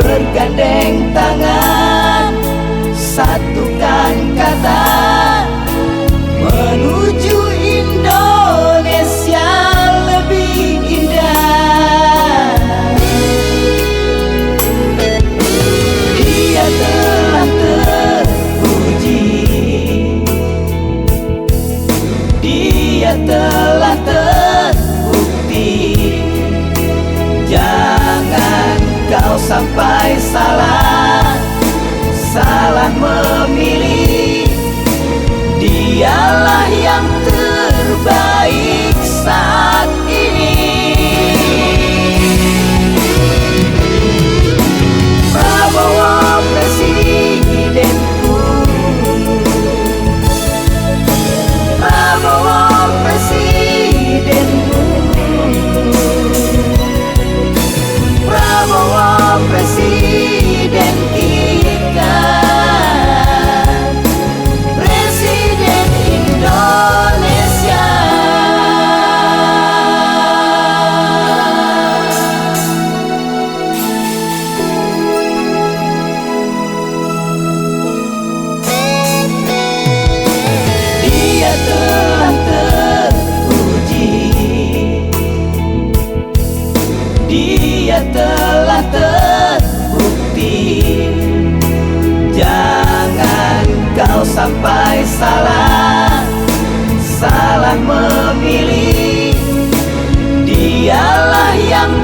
bergandeng tangan, satukan kata menuju Indonesia lebih indah. Dia telah teruji, dia telah terbukti. Jangan kau sampai salah memilih. Dialah yang terbaik saat ini. Prabowo presidenku, Prabowo presidenku, Prabowo presiden kita, presiden Indonesia. Dia telah teruji, dia telah terbukti. Jangan kau sampai salah memilih. Dialah yang